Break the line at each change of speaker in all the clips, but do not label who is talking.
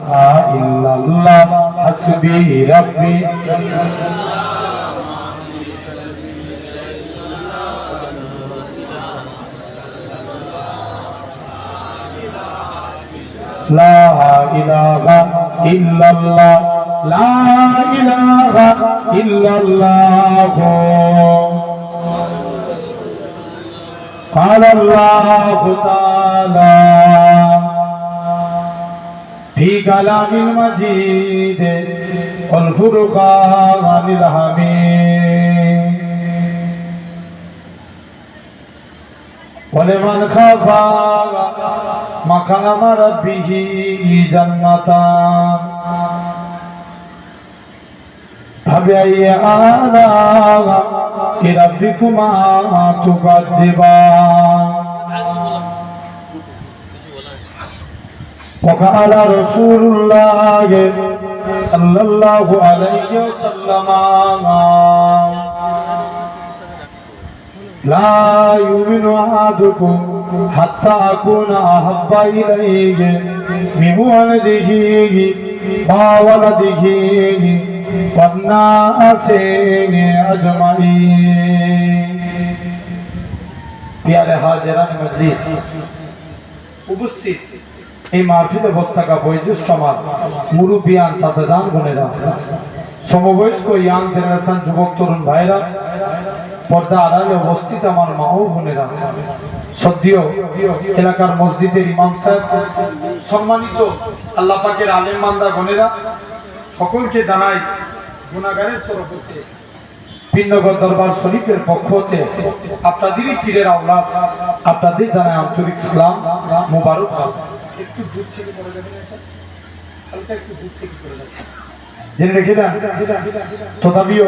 ইল্লাল্লাহ হাসবি রাব্বি লা ইলাহা ইল্লাল্লাহ লা ইলাহা ইল্লাল্লাহ قال الله تعالى في كلام المجيد والفرقان الحميد ولمن خاف مقام ربه جنتان فبأي آلاء ربكما تكذبان وقال رسول الله صلى الله عليه وسلم لا يؤمن أحدكم حتى أكون أحب إليه من ولده وولده والناس أجمعين प्यारे हाजिरान मजलिस उपस्थित এই মাহফিলে বসে থাকা বয়োজ্যেষ্ঠ আমার মুরব্বিয়ান চাচাজান বোনেরা সমবয়স্ক ইয়াং জেনারেশন যুবক তরুণ ভাইরা পর্দা আড়ালে উপস্থিত আমার মা ও বোনেরা সদ্য এলাকার মসজিদের ইমাম সাহেব সম্মানিত আল্লাহ পাকের আলেম বান্দা বোনেরা সকলকে জানাই গুনাহগারের তরফ হতে পিন্নগর দরবার শরীফের পক্ষ হতে আপনাদেরই পীরের আওলাদ আপনাদের জানাই আন্তরিক সালাম মোবারক। একটু দূর থেকে পড়ে যাবেন, হালকা একটু দূর থেকে পড়ে যাবেন, জেনে রেখে দেন। তথাপিও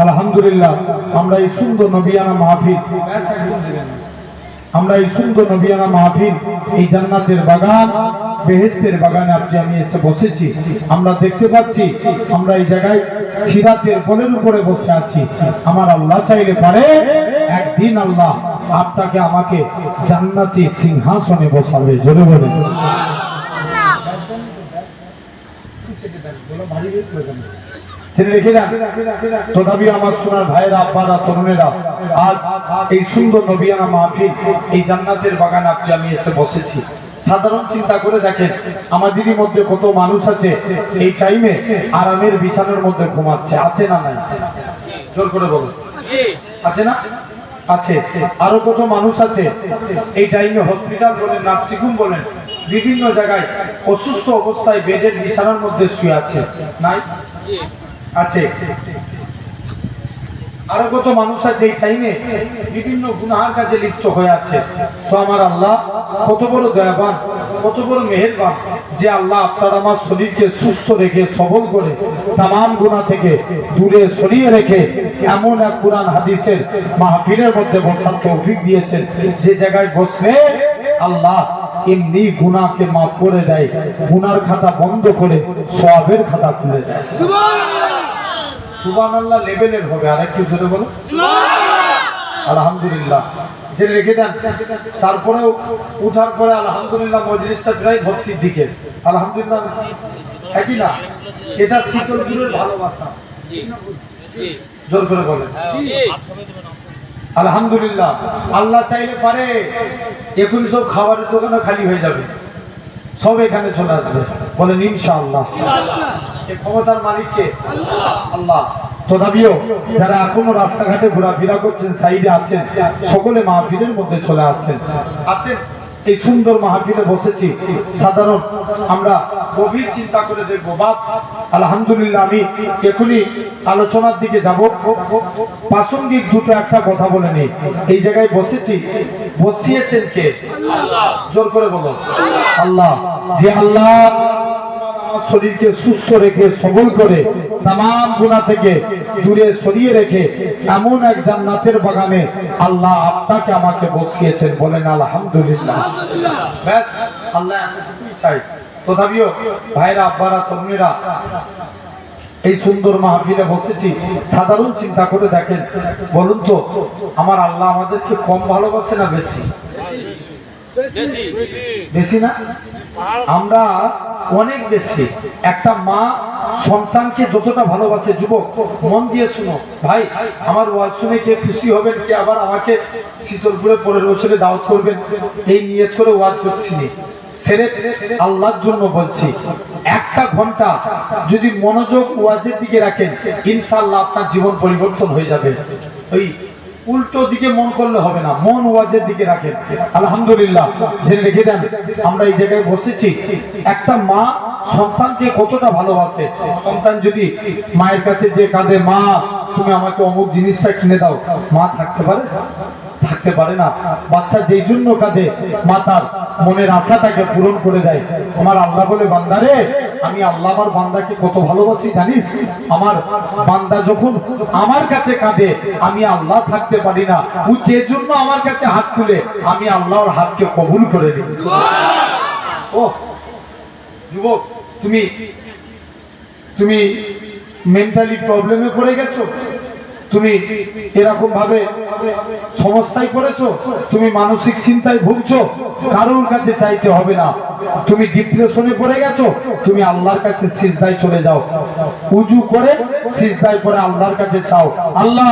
আলহামদুলিল্লাহ আমরা এই সুন্দর নবিয়ানা মাহফিল এই জান্নাতের বাগান বেহেশতের বাগানে আজকে আমি এসে বসেছি। আমরা দেখতে পাচ্ছি আমরা এই জায়গায় সিরাতের কোলের উপরে বসে আছি। আমার আল্লাহ চাইলে পারে একদিন আল্লাহ আপনাকে আমাকে জান্নাতি সিংহাসনে বসাবে। জোরে বলে তথাপি আমার সোনার ভাইয়েরা আব্বারা তরুণেরা আজ এই সুন্দর নবিয়ানা মাহফিল এই জান্নাতের বাগানে আজকে আমি এসে বসেছি। সাধারণ চিন্তা করে দেখেন আমাদেরই মধ্যে কত মানুষ আছে এই টাইমে আরামের বিছানার মধ্যে ঘুমাচ্ছে, আছে না নাই? জোর করে বলুন, আছে না? আছে। আরো কত মানুষ আছে এই টাইমে হসপিটাল বলেন নার্সিং হোম বলেন বিভিন্ন জায়গায় অসুস্থ অবস্থায় বেডের বিছানার মধ্যে শুয়ে আছে, নাই? আছে। আরো কত মানুষ আছে এই টাইমে বিভিন্ন গুনাহের কাজে লিপ্ত হয়ে আছে। তো আমার আল্লাহ কত বড় দয়াবান, কত বড় মেহেরবান যে আল্লাহ আপনার আমার শরীরকে সুস্থ রেখে সবল করে তামাম গুনাহ থেকে দূরে সরিয়ে রেখে এমন এক কুরআন হাদিসের মাহফিলের মধ্যে বসার তৌফিক দিয়েছেন যে জায়গায় বসলে আল্লাহ এমনি গুনাহকে মাফ করে দেয়, গুনার খাতা বন্ধ করে সওয়াবের খাতা খুলে দেয়। সুবহানাল্লাহ লেভেলের হবে, আর একটু জোরে বলো আলহামদুলিল্লাহ। যে রেখে দেন তারপরে উঠার পরে আলহামদুলিল্লাহ মজলিসটা প্রায় ভর্তির দিকে। আলহামদুলিল্লাহ একই না, এটা শীতলপুরের ভালোবাসা। জোর করে বলেন আলহামদুলিল্লাহ। আল্লাহ চাইলে পারে এখন সব খাবারের দোকানও খালি হয়ে যাবে, সব এখানে চলে আসবে, বলেন ইনশাআল্লাহ। এই ক্ষমতার মালিককে আল্লাহ। তথাপিও যারা এখনো রাস্তাঘাটে ঘোরাফেরা করছেন, সাইডে আছেন, সকলে মাহফিলের মধ্যে চলে আসছেন। আসেন এই সুন্দর মাহফিলে বসেছি। সাধারণ আমরা গভীর চিন্তা করে দেখবো। বাপ আলহামদুলিল্লাহ আমি এখনই আলোচনার দিকে যাব। প্রাসঙ্গিক দুটো একটা কথা বলে নেই। এই জায়গায় বসেছি, বসিয়েছেন কে? জোর করে বলো আল্লাহ। যে আল্লাহ শরীরকে সুস্থ রেখে সবল করে তামাম গুনাহ থেকে দূরে সরিয়ে রেখে এমন এক জান্নাতের বাগানে আল্লাহ আপনাকে আমাকে বসিয়েছেন, বলেন আলহামদুলিল্লাহ। ব্যাস আল্লাহ এতটুকুই চাই। তথাপিও ভাইরা আব্বারা তরুণীরা এই সুন্দর মাহফিলে বসেছি। সাধারণ চিন্তা করে দেখেন, বলুন তো আমার আল্লাহ আমাদেরকে কম ভালোবাসে না বেশি? বেশি না? আমরা অনেক বেশি। একটা মা সন্তানকে যতটা ভালোবাসে, যুবক মন দিয়ে শুনো ভাই, আমার ওয়াজ শুনে কে খুশি হবেন, কে আবার আমাকে শীতলপুরে 15 বছরে দাওয়াত করবেন, এই নিয়ত করে ওয়াজ করছি না, সেরেফ আল্লাহর জন্য বলছি। একটা ঘন্টা যদি মনোযোগ ওয়াজের দিকে রাখেন, ইনশাআল্লাহ আপনার জীবন পরিবর্তন হয়ে যাবে। ওই উল্টো দিকে মন করলে হবে না, মন ওয়াজের দিকে রাখেন। আলহামদুলিল্লাহ, জেনে রেখে দেন, আমরা এই জায়গায় বসেছি। একটা মা সন্তানকে কতটা ভালোবাসে। সন্তান যদি মায়ের কাছে যে কাঁদে, মা তুমি আমাকে অমুক জিনিসটা কিনে দাও, মা থাকতে পারে? থাকতে পারে না। বাচ্চা যেই জন্য কাঁদে, মা তার মনের আশাটাকে পূরণ করে দেয়। আমার আল্লাহ বলে, বান্দারে আমি আল্লাহ আমার বান্দাকে কত ভালোবাসি জানিস? আমার বান্দা যখন আমার কাছে কাঁদে, আমি আল্লাহ থাকতে পারি না। ও যে জন্য আমার কাছে হাত তুলে, আমি আল্লাহর হাতকে কবুল করে দিই। ও যুবক, তুমি তুমি মেন্টালি প্রবলেমে পড়ে গেছো, তুমি এরকম ভাবে সমস্যায় পড়েছো, তুমি মানসিক চিন্তায় ভুগছো, কারোর কাছে চাইতে হবে না। তুমি ডিপ্রেশনে পড়ে গেছো, তুমি আল্লাহর কাছে সিজদায় চলে যাও, উজু করে সিজদায় পড়ে আল্লাহর কাছে চাও, আল্লাহ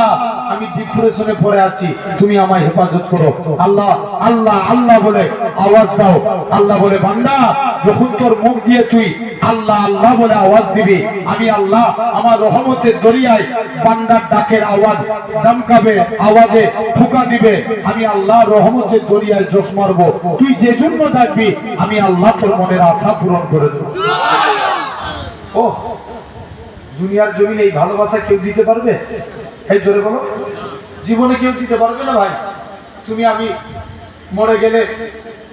আমি ডিপ্রেশনে পড়ে আছি, তুমি আমায় হেফাজত করো। আল্লাহ আল্লাহ আল্লাহ বলে আওয়াজ দাও। আল্লাহ বলে, বান্দা যখন তোর মুখ দিয়ে তুই আল্লাহ আল্লাহ বলে আওয়াজ দিবি, আমি আল্লাহ আমার রহমতের দরিয়ায় বান্দার ডাকের আওয়াজ দমকাবে, আওয়াজে ফুঁকা দিবে, আমি আল্লাহ রহমতের দরিয়ায় জোশ মারবো। তুই যে জন্য ডাকবি, আমি আল্লাহ তোর মনের আশা পূরণ করে দেবো। ও দুনিয়ার জমিনে এই ভালোবাসা কেউ দিতে পারবে? এই জোরে বলো, জীবনে কেউ দিতে পারবে না ভাই। তুমি আমি মরে গেলে,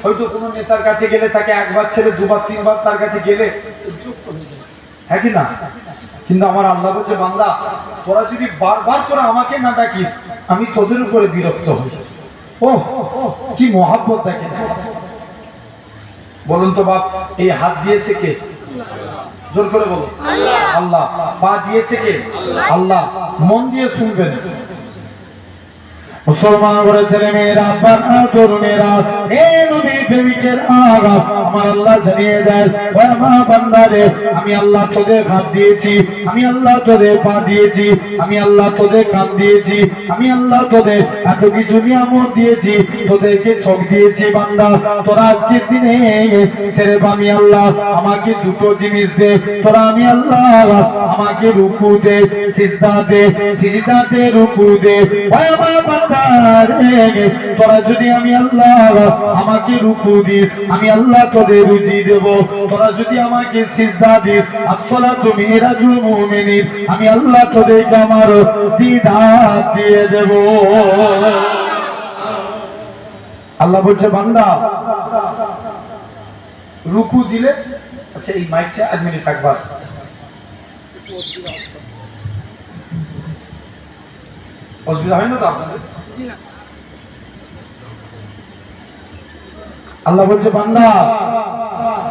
হয়তো কোনো নেতার কাছে গেলে তাকে একবার ছেড়ে দুবার তিনবার তার কাছে গেলে বিরক্ত হয়ে যাবে, হ্যাঁ কি না? কিন্তু আমার আল্লাহ বলছে, বান্দা তোরা যদি বারবার করে আমাকে না ডাকিস, আমি তোদের উপরে বিরক্ত হই। ও কি মহাব্বত দেখেন। বলুন তো বাপ, এই হাত দিয়েছে কে? জোর করে বলো, আল্লাহ। পা দিয়েছে কে? আল্লাহ। মন দিয়ে শুনবেন। মুসলমান করে ছেলে মেয়েরা, বাচ্চা তরুণেরা, এই নবী প্রেমিকের আগাম আমার আল্লাহ জানিয়ে দেয়, ও আমার বান্দারে, আমি আল্লাহ তোদের হাত দিয়েছি, আমি আল্লাহ তোদের পা দিয়েছি, আমি আল্লাহ তোদের কান দিয়েছি, আমি আল্লাহ তোদের এত কিছু নিয়ামত দিয়েছি, তোদেরকে চোখ দিয়েছি। বান্দা তোরা আজকের দিনে ছেড়ে, আমি আল্লাহ আমাকে দুটো জিনিস দে, তোরা আমি আল্লাহ আমাকে রুকু দে, সিজদা দে, সিজদা দে, রুকু দে। ও আমার বান্দা, তোরা যদি আমি আল্লাহ আমাকে রুকু দিস, আমি আল্লাহ তোদের রুজি দেব। তোরা যদি আমাকে সিজদা দিস, আসসালাতু মিরাজুল মুমিনিন, আমি আল্লাহ তোদেরকে আমার দ্বিধাত দিয়ে দেব। আল্লাহ বলছে, বান্দা রুকু দিলে, আচ্ছা এই মাইকটা 1 মিনিট থাকবার, অসুবিধা হয় না তো আপনাদের? আল্লাহ বলছে, বান্দা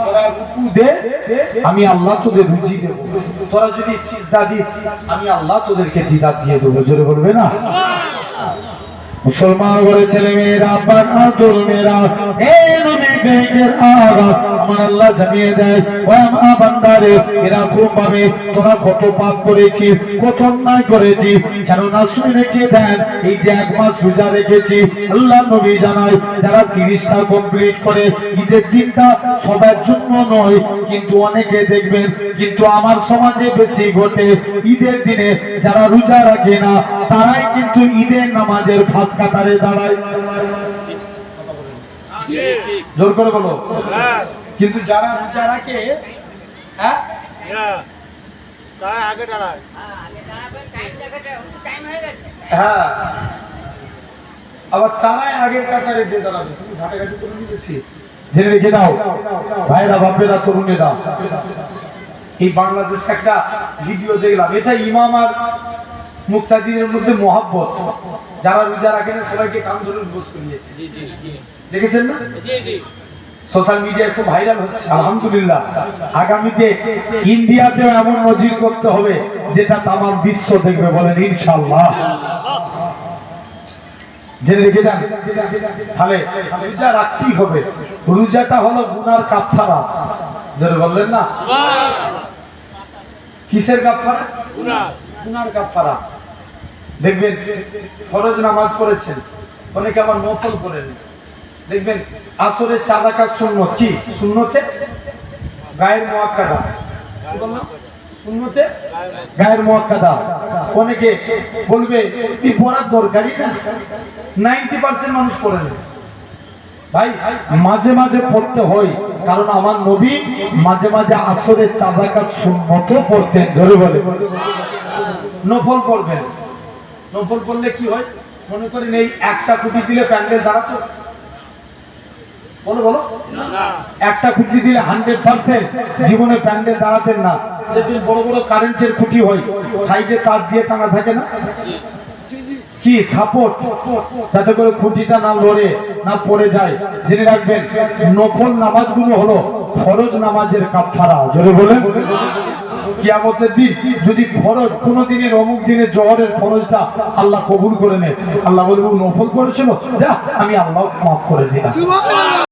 তোরা রুকু দে, আমি আল্লাহ তোদের রুজি দেব। তোরা যদি সিজদা দিস, আমি আল্লাহ তোদেরকে দ্বিধাত দিয়ে দেবো। জোরে বলবে না? মুসলমান করে ছেলে মেয়েরা, বাচ্চা তরুণেরা, এই নবী প্রেমিকের আগাম আমার আল্লাহ জানিয়ে দেয়, ও আমার বান্দারে, এরকম ভাবে তোরা কত পাপ করেছিস, কত অন্যায় করেছিস, কেননা শুনে রেখে দেন, এই যে 1 মাস রোজা রেখেছি, আল্লাহ নবী জানায়, যারা 30টা কমপ্লিট করে, ঈদের দিনটা সবার জন্য নয়, কিন্তু অনেকে দেখবেন, কিন্তু আমার সমাজে বেশি ঘটে, ঈদের দিনে যারা রোজা রাখে না, তারাই কিন্তু ঈদের নামাজের ফাঁস কাতারে দাঁড়ায়। জোর করে বলো। কিন্তু যারা রোজা রাখে, হ্যাঁ তারা আগে দাঁড়ায়। হ্যাঁ, আবার তারাই আগের কাতারে যে দাঁড়াবে। তুমি ঘাটাঘাটি করে নিতেছি, জেনে রেখে দাও ভাইরা, বাপেরা, তরুণেরা। এই বাংলাদেশে একটা ভিডিও দেখলাম, এটা ইমাম আর মুক্তাদিনের মধ্যে মহাব্বত। যারা রোজা রাখেন সবাইকে কান ধরে বস করিয়েছে, দেখেছেন না? সোশ্যাল মিডিয়ায় খুব ভাইরাল হচ্ছে। আলহামদুলিল্লাহ, আগামীতে ইন্ডিয়াতেও এমন নজির করতে হবে যেটা তামাম বিশ্ব দেখবে, বলেন ইনশাআল্লাহ। জেনে রেখে দেন। তাহলে রোজা রাখতেই হবে। রোজাটা হলো গুনার কাফারা। যারা বললেন না কিসের কাফারা? গুনার কাফারা। দেখবেন ফরজ নামাজ পড়েছেন, অনেকে আবার নফল করেন। দেখবেন আসরের 4 রাকাত সুন্নত, কি সুন্নতে গায়ের মুআক্কাদা, কি বললাম সুন্নতে গায়ের মুআক্কাদা। অনেকে বলবে কি পড়ার দরকারই না, 90% মানুষ পড়ে না। ভাই মাঝে মাঝে পড়তে হয়, কারণ আমার নবী মাঝে মাঝে আসরের 4 রাকাত সুন্নতও পড়তেন। ধরে বলে নফল পড়বেন। নফল পড়লে কি হয়? মনে করেন এই একটা খুঁটি দিলে প্যান্ডেল দাঁড়াতো, বলো বলো, একটা খুঁটি দিলে 100% জীবনে প্যান্ডেল দাঁড়াতেন না। যেদিন বড় বড় কারেন্টের খুঁটি হয়, সাইডে তার দিয়ে টানা থাকে না, কি সাপোর্ট, যাতে করে খুঁটিটা না লড়ে না পড়ে যায়। জেনে রাখবেন নফল নামাজগুলো হলো ফরজ নামাজের কাফারা। জোরে বলেন। কিয়ামতের দিন যদি ফরজ কোন দিনের অমুক দিনের জোহরের ফরজটা আল্লাহ কবুল করে নেয়, আল্লাহ বলবো নফল করেছিল, যা আমি আল্লাহ মাফ করে দিলাম।